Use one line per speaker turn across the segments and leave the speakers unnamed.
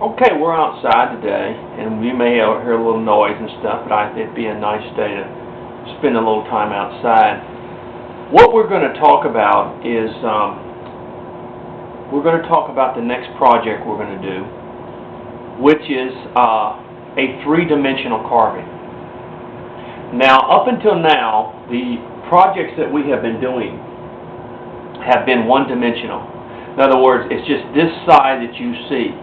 Okay, we're outside today, and we may hear a little noise and stuff, but it'd be a nice day to spend a little time outside. What we're going to talk about is, we're going to talk about the next project we're going to do, which is a three-dimensional carving. Now, up until now, the projects that we have been doing have been one-dimensional. In other words, it's just this side that you see.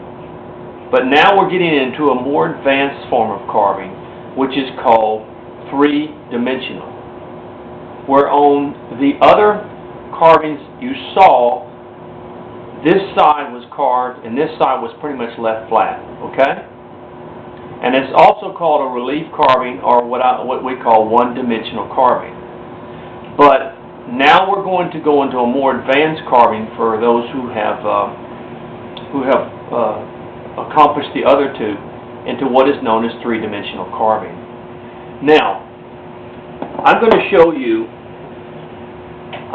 But now we're getting into a more advanced form of carving, which is called three-dimensional. Where on the other carvings you saw, this side was carved and this side was pretty much left flat, okay? And it's also called a relief carving, or what we call one-dimensional carving. But now we're going to go into a more advanced carving for those who have accomplish the other two into what is known as three-dimensional carving. Now, I'm going to show you,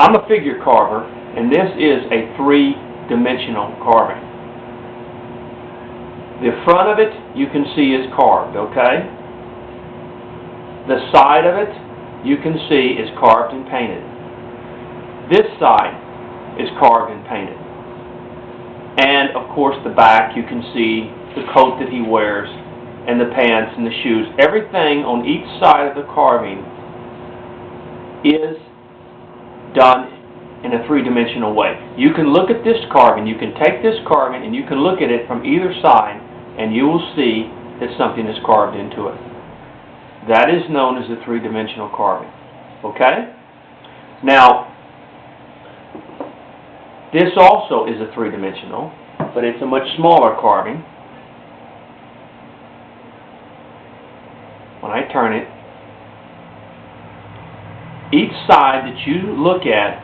I'm a figure carver, and this is a three-dimensional carving. The front of it, you can see, is carved, okay? The side of it, you can see, is carved and painted. This side is carved and painted. And, of course, the back, you can see the coat that he wears, and the pants and the shoes. Everything on each side of the carving is done in a three-dimensional way. You can look at this carving, you can take this carving, and you can look at it from either side, and you will see that something is carved into it. That is known as a three-dimensional carving. Okay? Now, this also is a three-dimensional, but it's a much smaller carving. When I turn it, each side that you look at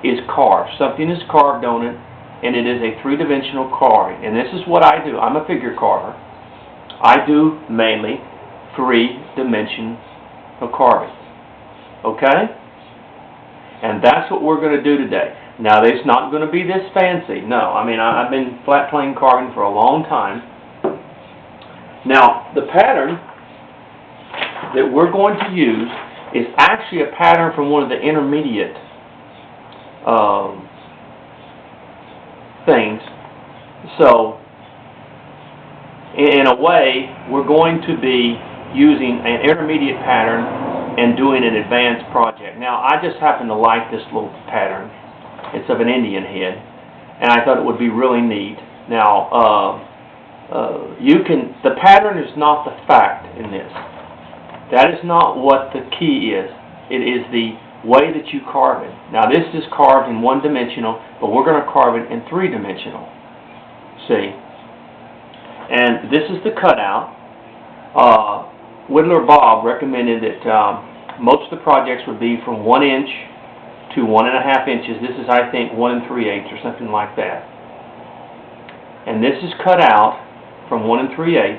is carved. Something is carved on it, and it is a three-dimensional carving. And this is what I do. I'm a figure carver. I do mainly three-dimensional carving. Okay? And that's what we're going to do today. Now, it's not going to be this fancy. No, I mean, I've been flat plane carving for a long time. Now, the pattern that we're going to use is actually a pattern from one of the intermediate things. So, in a way, we're going to be using an intermediate pattern and doing an advanced project. Now, I just happen to like this little pattern. It's of an Indian head, and I thought it would be really neat. Now, the pattern is not the fact in this. That is not what the key is. It is the way that you carve it. Now, this is carved in one-dimensional, but we're going to carve it in three-dimensional. See? And this is the cutout. Whittler Bob recommended that most of the projects would be from 1 inch to 1.5 inches. This is, I think, 1 3/8 or something like that. And this is cut out from 1 3/8.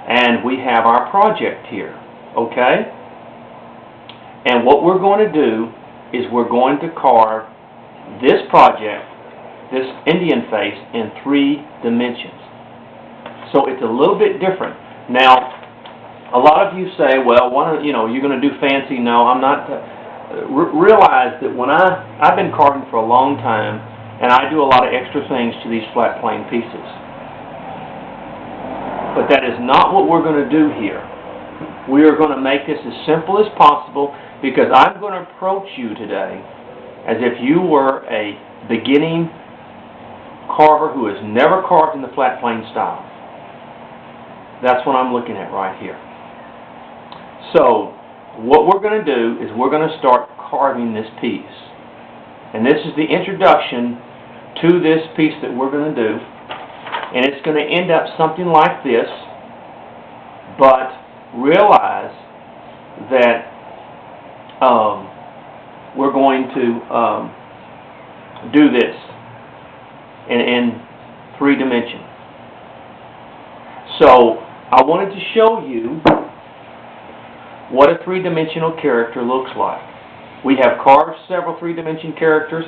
And we have our project here. Okay? And what we're going to do is we're going to carve this project, this Indian face, in 3 dimensions. So it's a little bit different. Now, a lot of you say, well, why don't, you're going to do fancy. No, I'm not. Realize that when I've been carving for a long time, and I do a lot of extra things to these flat plane pieces. But that is not what we're going to do here. We are going to make this as simple as possible, because I'm going to approach you today as if you were a beginning carver who has never carved in the flat plane style. That's what I'm looking at right here. So, what we're going to do is we're going to start carving this piece. And this is the introduction to this piece that we're going to do. And it's going to end up something like this, but realize that we're going to do this in 3 dimensions. So I wanted to show you what a 3-dimensional character looks like. We have carved several 3-dimension characters.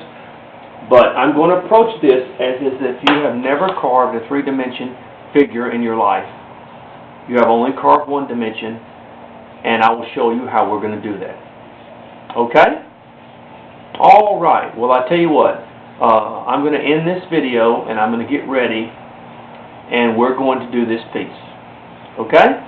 But I'm going to approach this as if you have never carved a 3-dimension figure in your life. You have only carved 1 dimension, and I will show you how we're going to do that. Okay? All right. Well, I tell you what. I'm going to end this video, and I'm going to get ready, and we're going to do this piece. Okay?